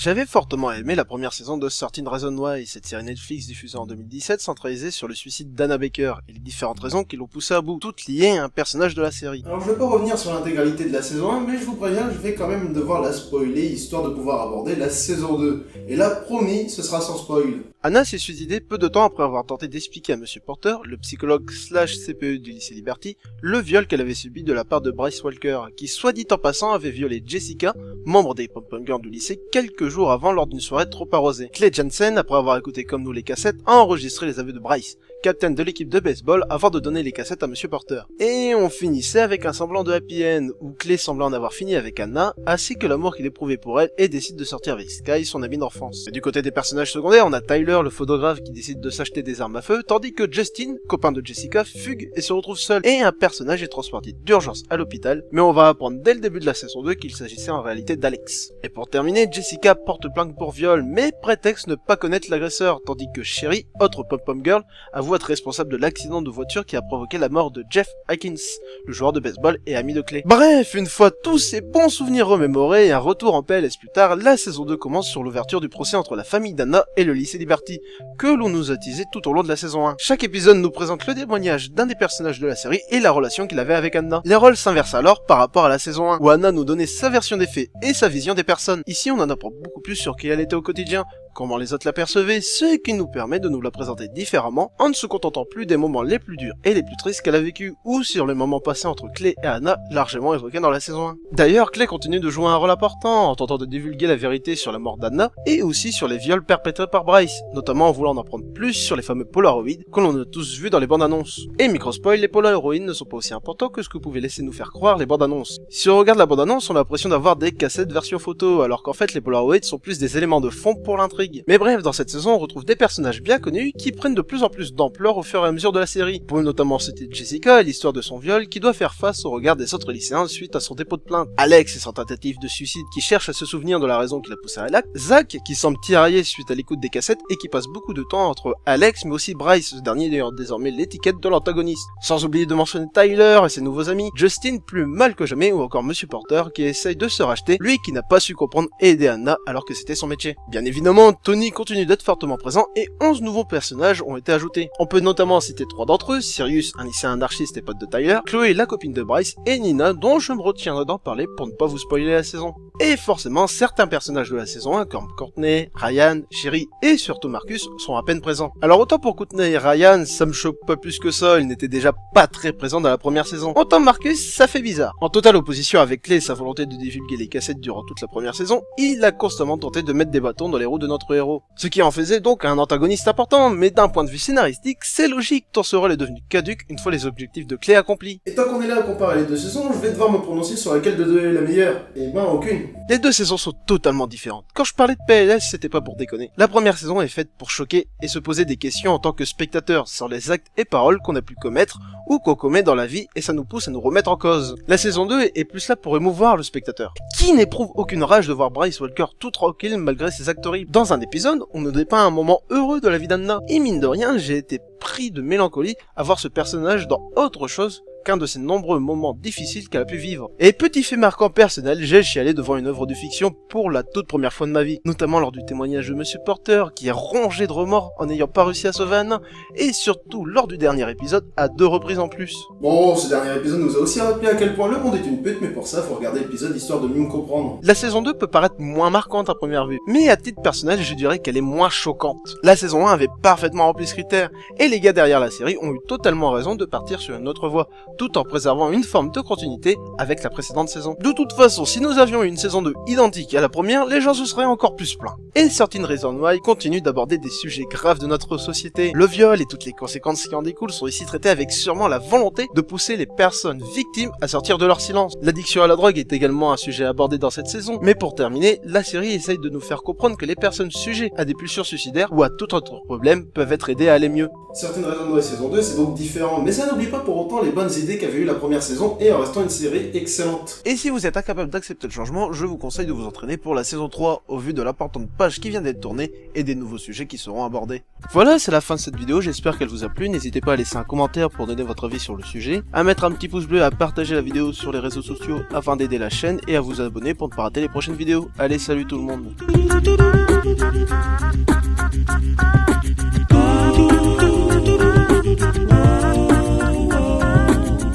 J'avais fortement aimé la première saison de Certain Reason Why, cette série Netflix diffusée en 2017 centralisée sur le suicide d'Anna Baker et les différentes raisons qui l'ont poussé à bout, toutes liées à un personnage de la série. Alors je vais pas revenir sur l'intégralité de la saison 1, mais je vous préviens, je vais quand même devoir la spoiler histoire de pouvoir aborder la saison 2. Et là, promis, ce sera sans spoil. Anna s'est suicidée peu de temps après avoir tenté d'expliquer à Monsieur Porter, le psychologue slash CPE du lycée Liberty, le viol qu'elle avait subi de la part de Bryce Walker, qui soit dit en passant avait violé Jessica, membre des pom-pom girls du lycée, quelques jours avant lors d'une soirée trop arrosée. Clay Jensen, après avoir écouté comme nous les cassettes, a enregistré les aveux de Bryce, capitaine de l'équipe de baseball, avant de donner les cassettes à Monsieur Porter. Et on finissait avec un semblant de happy end, où Clay semblait en avoir fini avec Anna, ainsi que l'amour qu'il éprouvait pour elle, et décide de sortir avec Sky, son ami d'enfance. Et du côté des personnages secondaires, on a Tyler, le photographe qui décide de s'acheter des armes à feu, tandis que Justin, copain de Jessica, fugue et se retrouve seul, et un personnage est transporté d'urgence à l'hôpital, mais on va apprendre dès le début de la saison 2 qu'il s'agissait en réalité d'Alex. Et pour terminer, Jessica porte plainte pour viol, mais prétexte ne pas connaître l'agresseur, tandis que Sherry, autre pom-pom girl, avoue être responsable de l'accident de voiture qui a provoqué la mort de Jeff Atkins, le joueur de baseball et ami de Clay. Bref, une fois tous ces bons souvenirs remémorés et un retour en PLS plus tard, la saison 2 commence sur l'ouverture du procès entre la famille d'Anna et le lycée Liberty, que l'on nous a teasé tout au long de la saison 1. Chaque épisode nous présente le témoignage d'un des personnages de la série et la relation qu'il avait avec Anna. Les rôles s'inversent alors par rapport à la saison 1, où Anna nous donnait sa version des faits et sa vision des personnes. Ici, on en apprend beaucoup plus sur qui elle était au quotidien, comment les autres l'apercevaient, ce qui nous permet de nous la présenter différemment, en ne se contentant plus des moments les plus durs et les plus tristes qu'elle a vécu, ou sur les moments passés entre Clay et Anna, largement évoqués dans la saison 1. D'ailleurs, Clay continue de jouer un rôle important, en tentant de divulguer la vérité sur la mort d'Anna, et aussi sur les viols perpétrés par Bryce, notamment en voulant en apprendre plus sur les fameux Polaroids, que l'on a tous vus dans les bandes annonces. Et micro-spoil, les Polaroids ne sont pas aussi importants que ce que pouvaient laisser nous faire croire les bandes annonces. Si on regarde la bande annonce, on a l'impression d'avoir des cassettes version photo, alors qu'en fait les Polaroids sont plus des éléments de fond pour l'intrigue. Mais bref, dans cette saison, on retrouve des personnages bien connus qui prennent de plus en plus d'ampleur au fur et à mesure de la série. Pour notamment citer Jessica et l'histoire de son viol qui doit faire face au regard des autres lycéens suite à son dépôt de plainte. Alex et son tentative de suicide qui cherche à se souvenir de la raison qui l'a poussé à l'acte. Zach qui semble tiraillé suite à l'écoute des cassettes et qui passe beaucoup de temps entre Alex mais aussi Bryce, ce dernier ayant désormais l'étiquette de l'antagoniste. Sans oublier de mentionner Tyler et ses nouveaux amis, Justin plus mal que jamais ou encore Monsieur Porter qui essaye de se racheter, lui qui n'a pas su comprendre et aider Anna alors que c'était son métier. Bien évidemment, Tony continue d'être fortement présent et 11 nouveaux personnages ont été ajoutés. On peut notamment citer 3 d'entre eux, Sirius, un lycéen anarchiste et pote de Tyler, Chloé, la copine de Bryce, et Nina, dont je me retiendrai d'en parler pour ne pas vous spoiler la saison. Et forcément, certains personnages de la saison 1, comme Courtney, Ryan, Sherry et surtout Marcus, sont à peine présents. Alors autant pour Courtney et Ryan, ça me choque pas plus que ça, ils n'étaient déjà pas très présents dans la première saison. Autant Marcus, ça fait bizarre. En totale opposition avec Clay et sa volonté de divulguer les cassettes durant toute la première saison, il a constamment tenté de mettre des bâtons dans les roues de notre héros. Ce qui en faisait donc un antagoniste important, mais d'un point de vue scénaristique, c'est logique tant ce rôle est devenu caduque une fois les objectifs de Clay accomplis. Et tant qu'on est là à comparer les deux saisons, je vais devoir me prononcer sur laquelle de deux est la meilleure. Et ben aucune. Les deux saisons sont totalement différentes. Quand je parlais de PLS, c'était pas pour déconner. La première saison est faite pour choquer et se poser des questions en tant que spectateur sur les actes et paroles qu'on a pu commettre ou qu'on commet dans la vie et ça nous pousse à nous remettre en cause. La saison 2 est plus là pour émouvoir le spectateur. Qui n'éprouve aucune rage de voir Bryce Walker tout tranquille malgré ses actes horribles? Dans un épisode, on nous dépeint un moment heureux de la vie d'Anna. Et mine de rien, j'ai été pris de mélancolie à voir ce personnage dans autre chose qu'un de ces nombreux moments difficiles qu'elle a pu vivre. Et petit fait marquant personnel, j'ai chialé devant une œuvre de fiction pour la toute première fois de ma vie, notamment lors du témoignage de Monsieur Porter, qui est rongé de remords en n'ayant pas réussi à sauver Anna, et surtout lors du dernier épisode, à 2 reprises en plus. Bon, ce dernier épisode nous a aussi rappelé à quel point le monde est une pute, mais pour ça, faut regarder l'épisode histoire de mieux me comprendre. La saison 2 peut paraître moins marquante à première vue, mais à titre personnel, je dirais qu'elle est moins choquante. La saison 1 avait parfaitement rempli ce critère, et les gars derrière la série ont eu totalement raison de partir sur une autre voie, tout en préservant une forme de continuité avec la précédente saison. De toute façon, si nous avions une saison 2 identique à la première, les gens se seraient encore plus plaints. Et Certain Reason Why continue d'aborder des sujets graves de notre société. Le viol et toutes les conséquences qui en découlent sont ici traités avec sûrement la volonté de pousser les personnes victimes à sortir de leur silence. L'addiction à la drogue est également un sujet abordé dans cette saison, mais pour terminer, la série essaye de nous faire comprendre que les personnes sujettes à des pulsions suicidaires ou à tout autre problème peuvent être aidées à aller mieux. Certaines raisons de la saison 2, c'est donc différent, mais ça n'oublie pas pour autant les bonnes idées idées qu'avait eu la première saison et en restant une série excellente. Et si vous êtes incapable d'accepter le changement, je vous conseille de vous entraîner pour la saison 3 au vu de l'importante page qui vient d'être tournée et des nouveaux sujets qui seront abordés. Voilà, c'est la fin de cette vidéo, j'espère qu'elle vous a plu, n'hésitez pas à laisser un commentaire pour donner votre avis sur le sujet, à mettre un petit pouce bleu, à partager la vidéo sur les réseaux sociaux afin d'aider la chaîne et à vous abonner pour ne pas rater les prochaines vidéos. Allez, salut tout le monde.